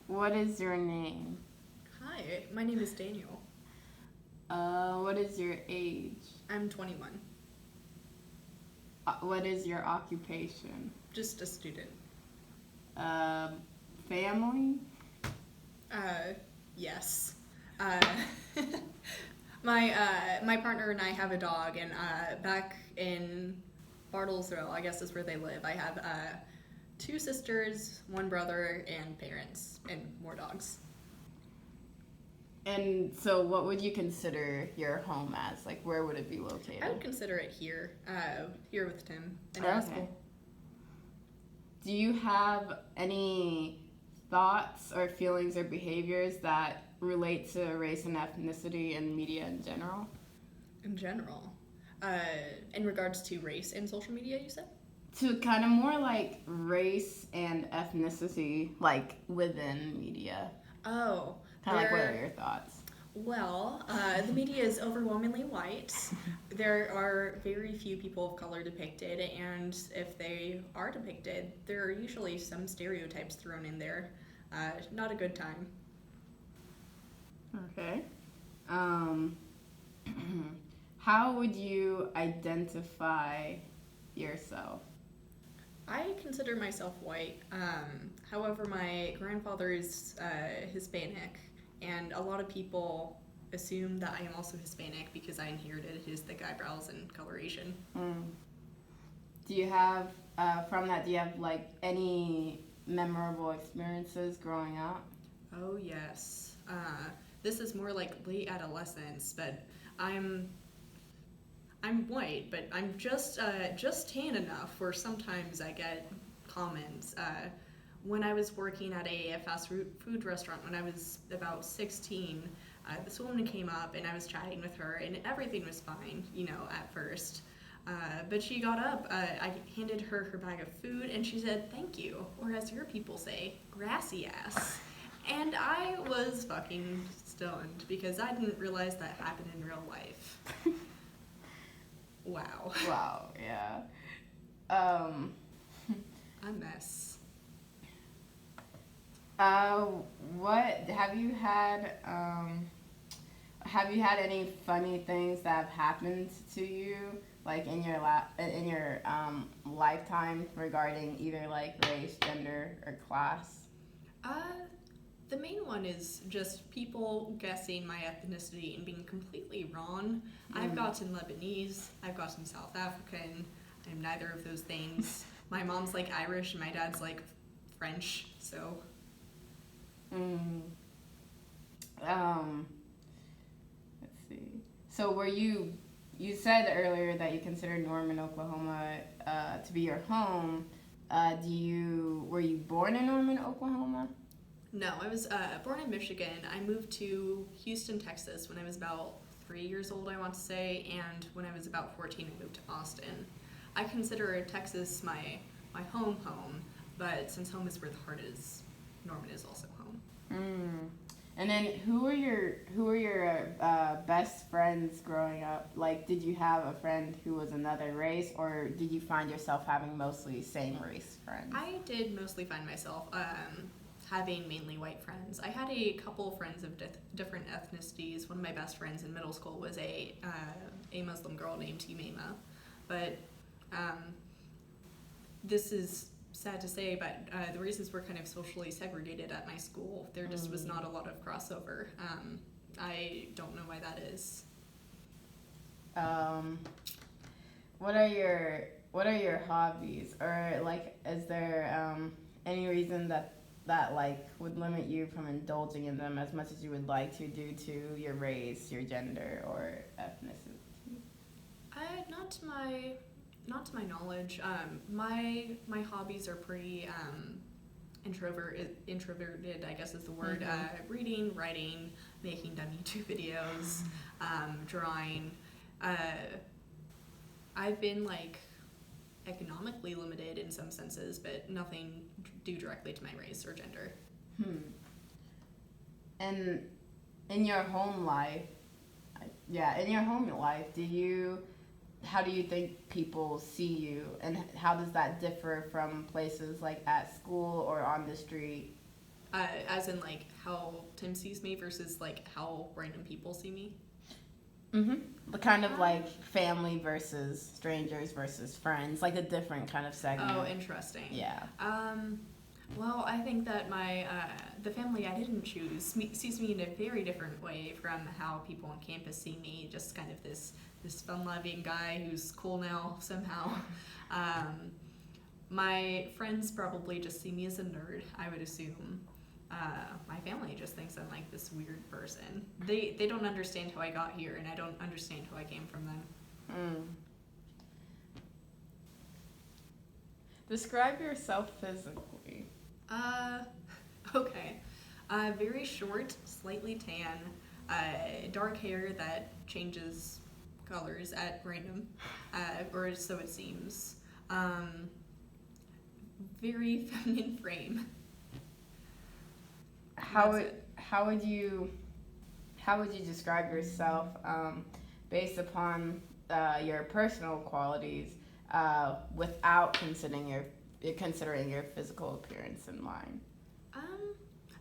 What is your name? Hi, my name is Daniel. What is your age? I'm 21. What is your occupation? Just a student. Uh, Family? Uh, yes. Uh, my partner and I have a dog, and back in Bartlesville, I guess is where they live. I have two sisters, one brother, and parents, and more dogs. And so, what would you consider your home as? Like, where would it be located? I would consider it here with Tim in Okay. Haskell. Do you have any thoughts or feelings or behaviors that relate to race and ethnicity and media in general? In general, in regards to race and social media, you said? To kind of more like race and ethnicity, like within media. Oh, Kind of like, what are your thoughts? Well, the media is overwhelmingly white. There are very few people of color depicted, and if they are depicted, there are usually some stereotypes thrown in there. Not a good time. Okay. Um, how would you identify yourself? I consider myself white. However, my grandfather is Hispanic, and a lot of people assume that I am also Hispanic because I inherited his thick eyebrows and coloration. Mm. Do you have, from that, do you have like any memorable experiences growing up? Oh yes. This is more like late adolescence, but I'm I'm white, but I'm just tan enough where sometimes I get comments. When I was working at a fast food restaurant when I was about 16, this woman came up and I was chatting with her, and everything was fine, at first. But she got up, I handed her her bag of food, and she said, "Thank you," or as your people say, "gracias." And I was fucking stoned because I didn't realize that happened in real life. Wow. Wow, yeah. Um, A mess. uh, what have you had any funny things that have happened to you, like in your lifetime regarding either like race, gender, or class? Uh, the main one is just people guessing my ethnicity and being completely wrong. I've Mm. gotten Lebanese, I've gotten South African, I'm neither of those things. My mom's like Irish and my dad's like French, so. Mm. Um, let's see. So you said earlier that you consider Norman, Oklahoma, to be your home. Were you born in Norman, Oklahoma? No, I was born in Michigan. I moved to Houston, Texas when I was about 3 years old, I want to say, and when I was about 14, I moved to Austin. I consider Texas my home, but since home is where the heart is, Norman is also home. Mm. And then who were your best friends growing up? Like, did you have a friend who was another race, or did you find yourself having mostly same race friends? I did mostly find myself having mainly white friends. I had a couple friends of different ethnicities. One of my best friends in middle school was a Muslim girl named Yumema, but um, this is sad to say, but the races were kind of socially segregated at my school. There just was not a lot of crossover. I don't know why that is. Um, what are your hobbies, or like, is there any reason that like would limit you from indulging in them as much as you would like to due to your race, your gender, or ethnicity? Not to my knowledge. My hobbies are pretty introverted, I guess is the word. Reading, writing, making dumb YouTube videos, drawing. Uh, I've been like economically limited in some senses, but nothing due directly to my race or gender. Hmm. And in your home life, in your home life, how do you think people see you, and how does that differ from places like at school or on the street? As in like how Tim sees me versus like how random people see me. The kind of like family versus strangers versus friends, like a different kind of segment. Oh, interesting. Yeah. Well, I think that my the family I didn't choose sees me in a very different way from how people on campus see me. Just kind of this fun-loving guy who's cool now somehow. My friends probably just see me as a nerd, I would assume. My family just thinks I'm like this weird person. They don't understand how I got here, and I don't understand how I came from them. Describe yourself physically. Okay. Very short, slightly tan, dark hair that changes colors at random, or so it seems. Very feminine frame. How would you describe yourself based upon your personal qualities without considering your physical appearance in mind?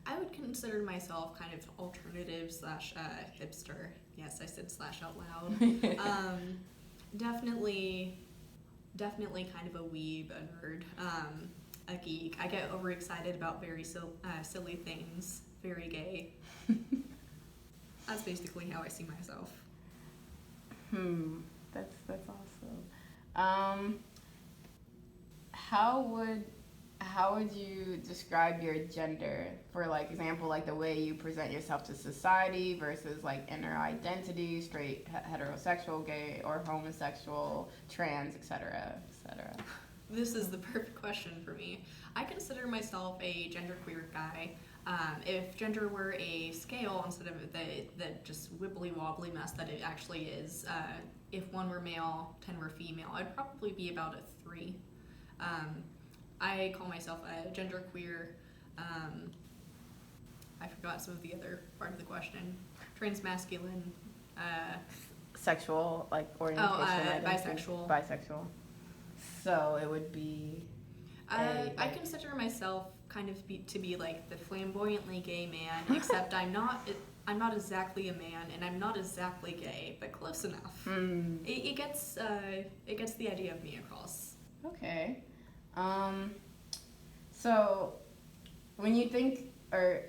I would consider myself kind of alternative slash hipster. Yes, I said slash out loud. Definitely kind of a weeb, a nerd, a geek. I get overexcited about very silly things. Very gay. That's basically how I see myself. That's awesome. How would you describe your gender? For like example, like the way you present yourself to society versus like inner identity, straight, heterosexual, gay, or homosexual, trans, etc., etc. This is the perfect question for me. I consider myself a genderqueer guy. If gender were a scale instead of the just wibbly wobbly mess that it actually is, if 1 were male, 10 were female, I'd probably be about a 3. I call myself a genderqueer. I forgot some of the other part of the question. Transmasculine. Sexual, like orientation. Bisexual. Bisexual. So it would be. I consider myself kind of to be like the flamboyantly gay man, except I'm not exactly a man, and I'm not exactly gay, but close enough. It gets the idea of me across. Okay. So when you think, or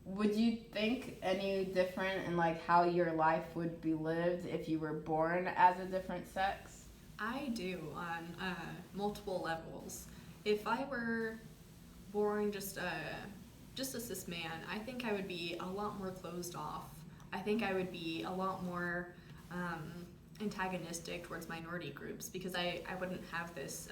would you think any different in like how your life would be lived if you were born as a different sex? I do on multiple levels. If I were born just a cis man, I think I would be a lot more closed off. I think I would be a lot more antagonistic towards minority groups because I wouldn't have this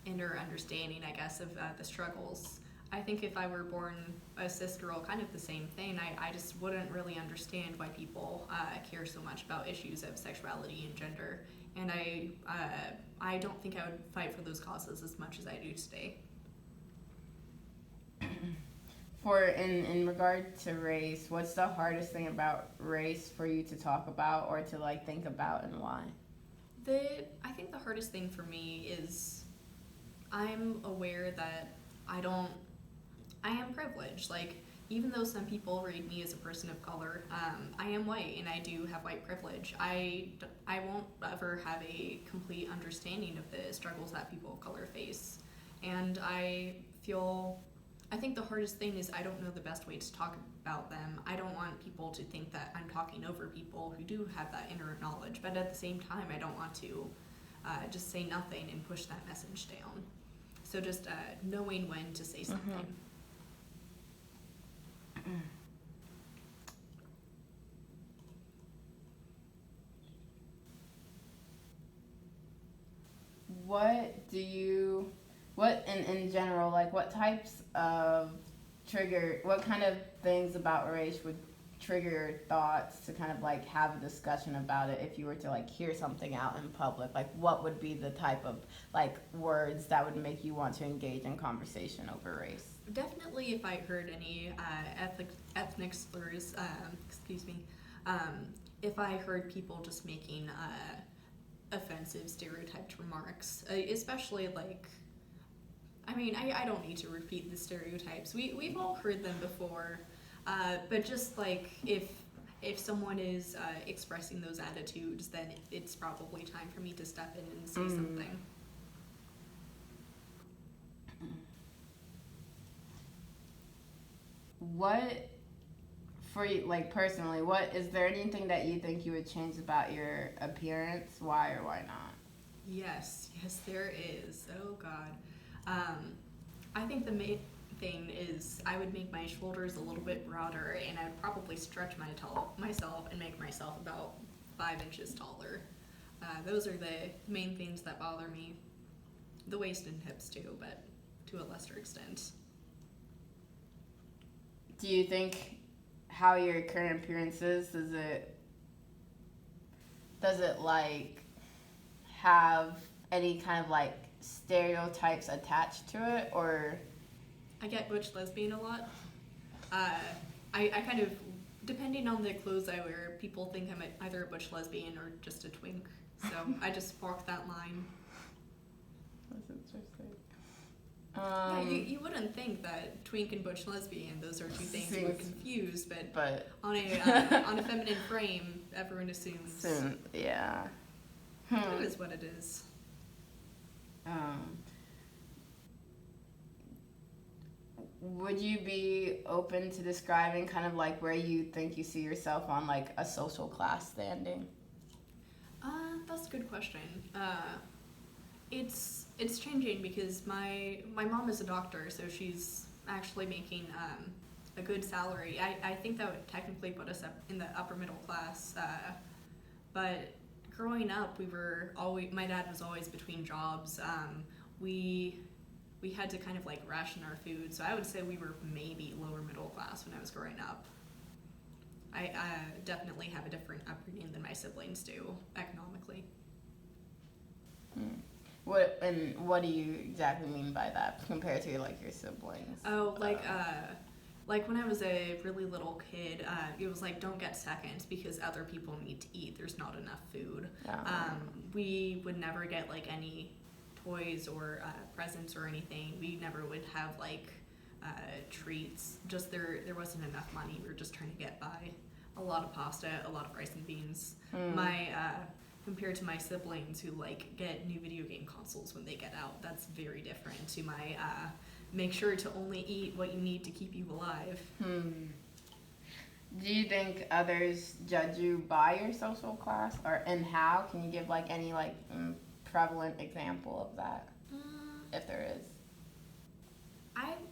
inner understanding, I guess, of the struggles. I think if I were born a cis girl, kind of the same thing, I just wouldn't really understand why people care so much about issues of sexuality and gender. And I don't think I would fight for those causes as much as I do today. For in regard to race, what's the hardest thing about race for you to talk about or to like think about, and why? I think the hardest thing for me is I'm aware that I am privileged. Like, even though some people read me as a person of color, I am white and I do have white privilege. I won't ever have a complete understanding of the struggles that people of color face. And I think the hardest thing is I don't know the best way to talk about them. I don't want people to think that I'm talking over people who do have that inner knowledge, but at the same time, I don't want to just say nothing and push that message down. So just knowing when to say something. What in general, like what types of what kind of things about race would trigger your thoughts to kind of like have a discussion about it if you were to like hear something out in public? Like what would be the type of like words that would make you want to engage in conversation over race? Definitely if I heard any ethnic slurs, if I heard people just making offensive stereotyped remarks, especially like I mean, I don't need to repeat the stereotypes. We've all heard them before, but just like if someone is expressing those attitudes, then it's probably time for me to step in and say something. What, for you, like personally, what is there anything that you think you would change about your appearance? Why or why not? Yes, there is. Oh God. I think the main thing is I would make my shoulders a little bit broader, and I'd probably stretch myself and make myself about 5 inches taller. Those are the main things that bother me. The waist and hips too, but to a lesser extent. Do you think how your current appearance is, does it like have any kind of like stereotypes attached to it, or I get butch lesbian a lot. I kind of, depending on the clothes I wear, people think I'm either a butch lesbian or just a twink. So I just walk that line. that's interesting. Yeah, you wouldn't think that twink and butch lesbian, those are two things you would confuse, but on a feminine frame, everyone assumes yeah. it is what it is. Would you be open to describing kind of like where you think you see yourself on like a social class standing? That's a good question. It's changing because my mom is a doctor, so she's actually making a good salary. I think that would technically put us up in the upper middle class. But growing up, my dad was always between jobs. We had to kind of like ration our food, so I would say we were maybe lower middle class when I was growing up. I definitely have a different upbringing than my siblings do economically. What do you exactly mean by that compared to like your siblings? Oh, like when I was a really little kid, it was like don't get seconds because other people need to eat. There's not enough food. We would never get like any toys or presents or anything. We never would have like treats. Just there wasn't enough money. We were just trying to get by. A lot of pasta, a lot of rice and beans. Compared to my siblings who like get new video game consoles when they get out, that's very different to my make sure to only eat what you need to keep you alive. Do you think others judge you by your social class, and how? Can you give like any like prevalent example of that, if there is?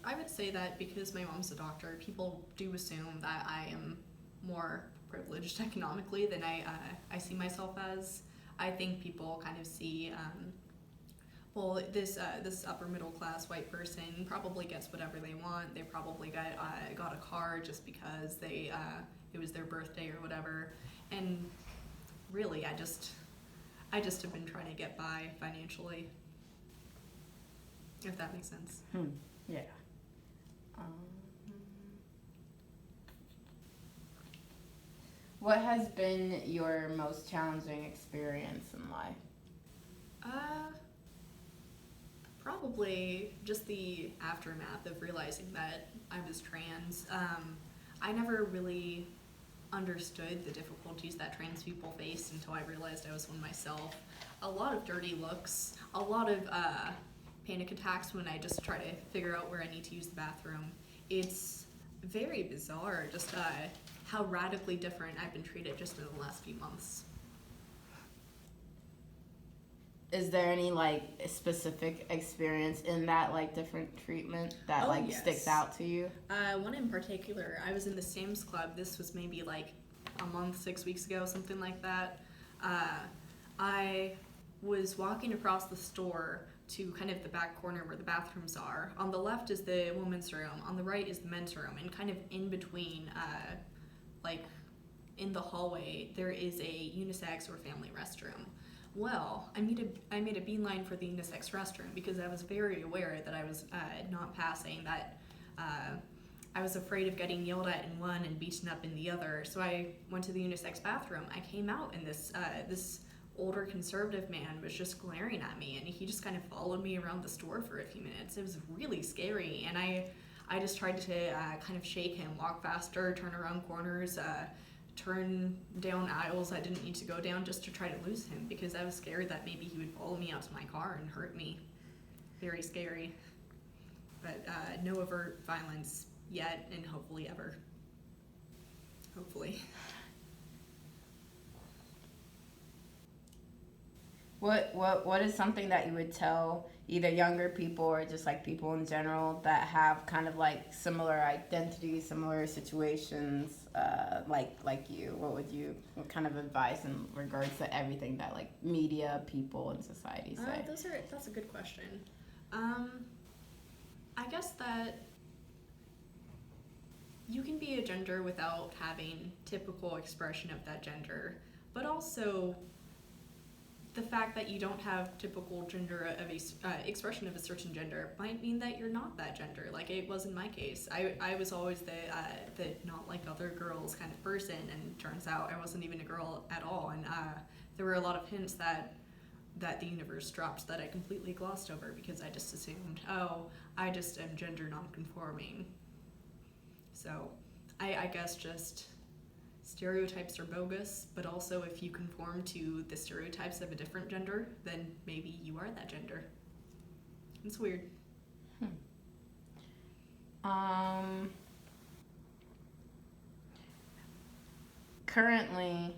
I would say that because my mom's a doctor, people do assume that I am more privileged economically than I see myself as. I think people kind of see, this upper middle class white person probably gets whatever they want. They probably got a car just because it was their birthday or whatever. And really, I just have been trying to get by financially, if that makes sense. Yeah. What has been your most challenging experience in life? Probably just the aftermath of realizing that I was trans. I never really understood the difficulties that trans people face until I realized I was one myself. A lot of dirty looks, a lot of panic attacks when I just try to figure out where I need to use the bathroom. It's very bizarre just how radically different I've been treated just in the last few months. Is there any like specific experience in that like different treatment that Yes. sticks out to you? One in particular, I was in the Sam's Club. This was maybe like a month, 6 weeks ago, something like that. I was walking across the store to kind of the back corner where the bathrooms are. On the left is the women's room, on the right is the men's room, and kind of in between, like in the hallway, there is a unisex or family restroom. Well, I made a beeline for the unisex restroom because I was very aware that I was not passing, that I was afraid of getting yelled at in one and beaten up in the other. So I went to the unisex bathroom. I came out and this older conservative man was just glaring at me, and he just kind of followed me around the store for a few minutes. It was really scary, and I just tried to kind of shake him, walk faster, turn around corners, turn down aisles I didn't need to go down just to try to lose him, because I was scared that maybe he would follow me out to my car and hurt me. Very scary. But no overt violence yet, and hopefully ever. Hopefully. What is something that you would tell either younger people or just like people in general that have kind of like similar identities, similar situations, like you? What kind of advice in regards to everything that like media, people, and society say? That's a good question. I guess that you can be a gender without having typical expression of that gender, but also the fact that you don't have typical gender of a expression of a certain gender might mean that you're not that gender. Like it was in my case. I was always the not like other girls kind of person, and turns out I wasn't even a girl at all. And there were a lot of hints that the universe dropped that I completely glossed over because I just assumed, oh, I just am gender nonconforming. So I guess just stereotypes are bogus, but also if you conform to the stereotypes of a different gender, then maybe you are that gender. It's weird. Currently,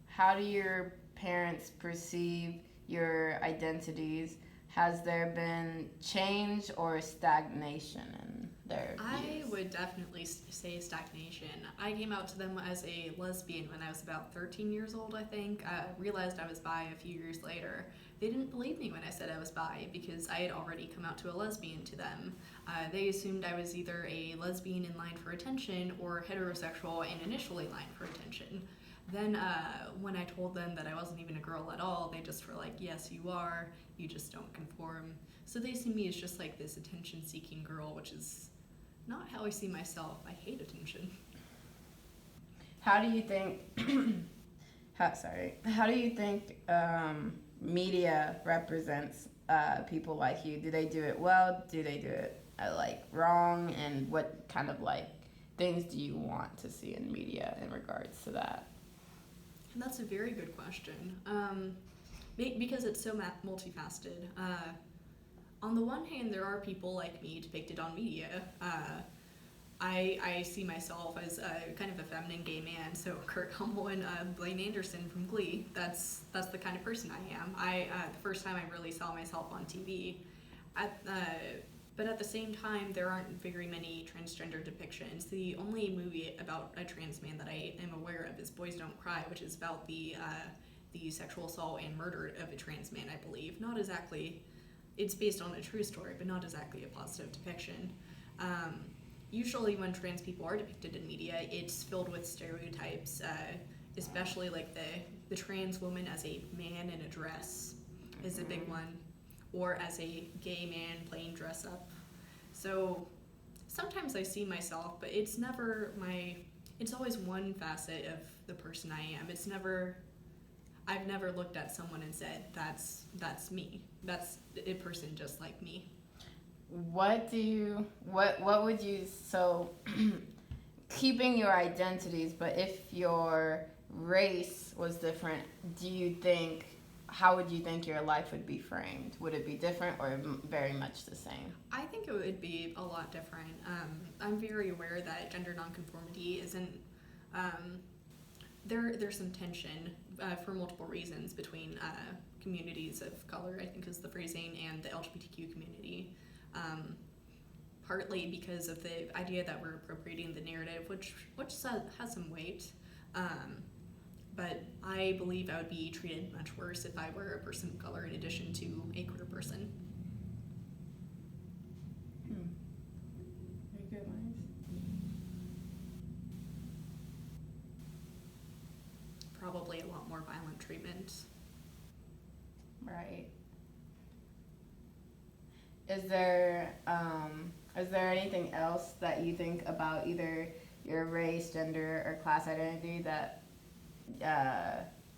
how do your parents perceive your identities? Has there been change or stagnation in their views? I would definitely say stagnation. I came out to them as a lesbian when I was about 13 years old, I think. Realized I was bi a few years later. They didn't believe me when I said I was bi because I had already come out to a lesbian to them. They assumed I was either a lesbian in line for attention or heterosexual and initially in line for attention. Then when I told them that I wasn't even a girl at all, they just were like, yes, you are, you just don't conform. So they see me as just like this attention-seeking girl, which is not how I see myself. I hate attention. How do you think, how do you think media represents people like you? Do they do it well? Do they do it like wrong? And what kind of like things do you want to see in media in regards to that? And that's a very good question, because it's so multifaceted. On the one hand, there are people like me depicted on media. I see myself as kind of a feminine gay man, so Kurt Hummel and Blaine Anderson from Glee, that's the kind of person I am. The first time I really saw myself on TV. But at the same time, there aren't very many transgender depictions. The only movie about a trans man that I am aware of is Boys Don't Cry, which is about the sexual assault and murder of a trans man, I believe. Not exactly, it's based on a true story, but not exactly a positive depiction. Usually when trans people are depicted in media, it's filled with stereotypes, especially like the trans woman as a man in a dress is a big one, or as a gay man playing dress up. So sometimes I see myself, but it's always one facet of the person I am. I've never looked at someone and said, that's me. That's a person just like me. What would you, so keeping your identities, but if your race was different, how would you think your life would be framed? Would it be different or very much the same? I think it would be a lot different. I'm very aware that gender nonconformity isn't, there's some tension for multiple reasons between communities of color, I think is the phrasing, and the LGBTQ community. Partly because of the idea that we're appropriating the narrative, which has some weight. But I believe I would be treated much worse if I were a person of color in addition to a queer person. Very good ones. Probably a lot more violent treatment. Right. Is there anything else that you think about either your race, gender, or class identity that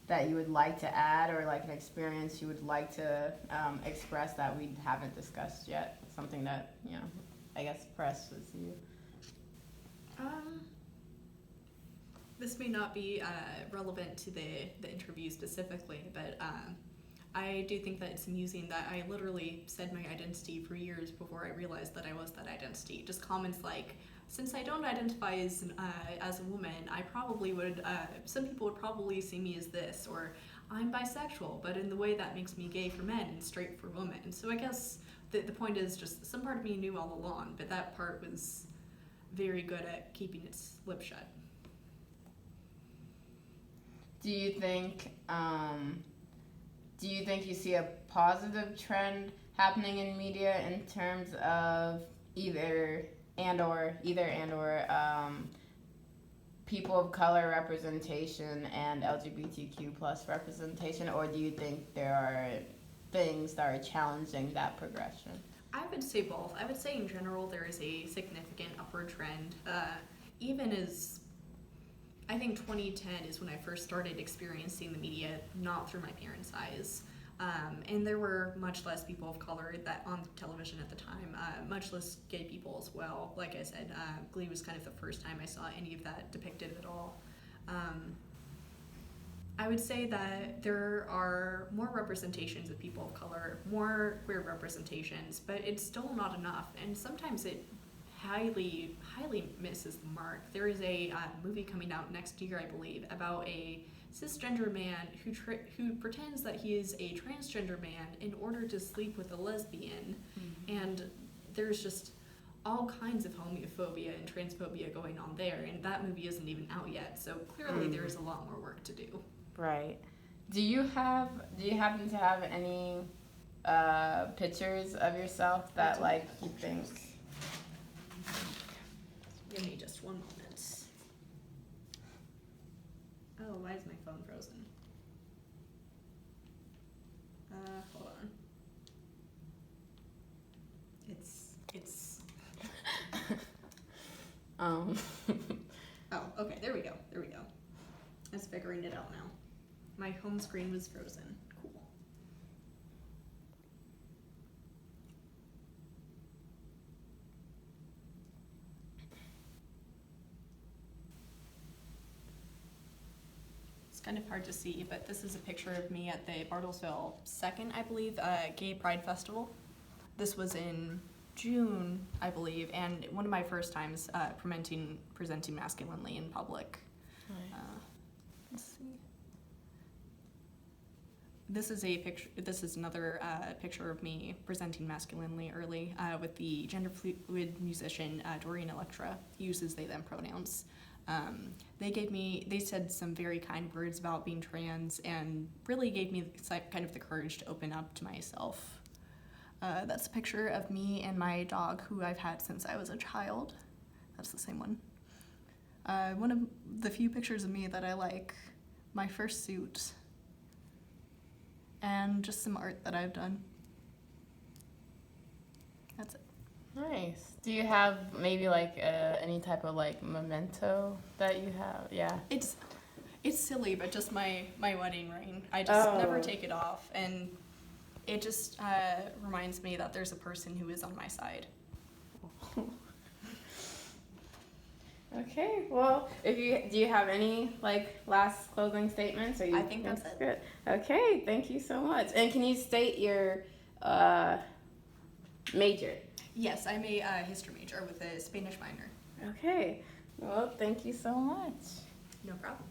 that you would like to add, or like an experience you would like to express that we haven't discussed yet? Something that, I guess presses you. This may not be relevant to the interview specifically, but I do think that it's amusing that I literally said my identity for years before I realized that I was that identity. Just comments like, since I don't identify as a woman, I probably would, some people would probably see me as this, or I'm bisexual, but in the way that makes me gay for men and straight for women. So I guess the point is just some part of me knew all along, but that part was very good at keeping its lip shut. Do you think you see a positive trend happening in media in terms of either and or people of color representation and LGBTQ plus representation, or do you think there are things that are challenging that progression? I would say both. I would say in general there is a significant upward trend. Even as I think 2010 is when I first started experiencing the media, not through my parents' eyes. And there were much less people of color that on television at the time, much less gay people as well. Like I said, Glee was kind of the first time I saw any of that depicted at all. I would say that there are more representations of people of color, more queer representations, but it's still not enough. And sometimes it highly misses the mark. There is a movie coming out next year, I believe, about a cisgender man who pretends that he is a transgender man in order to sleep with a lesbian. Mm-hmm. And there's just all kinds of homophobia and transphobia going on there, and that movie isn't even out yet. So clearly there is a lot more work to do. Right. Do you happen to have any pictures of yourself that like you think? Give me just one moment. Oh, why is my phone frozen? Hold on. It's Oh, okay, there we go. I was figuring it out now. My home screen was frozen. Cool. It's kind of hard to see, but this is a picture of me at the Bartlesville 2nd, I believe, Gay Pride Festival. This was in June, I believe, and one of my first times presenting masculinely in public. Right. Let's see. This is a picture. This is another picture of me presenting masculinely early with the gender fluid musician Dorian Electra. He uses they/them pronouns. They said some very kind words about being trans and really gave me kind of the courage to open up to myself. That's a picture of me and my dog, who I've had since I was a child. That's the same one. One of the few pictures of me that I like, my first suit, and just some art that I've done. That's it. Nice. Do you have maybe like any type of like memento that you have? Yeah. It's silly, but just my wedding ring. I just never take it off, and it just reminds me that there's a person who is on my side. Okay. Well, do you have any like last closing statements? Or I think that's it. Good. Okay. Thank you so much. And can you state your major? Yes, I'm a history major with a Spanish minor. Okay. Well, thank you so much. No problem.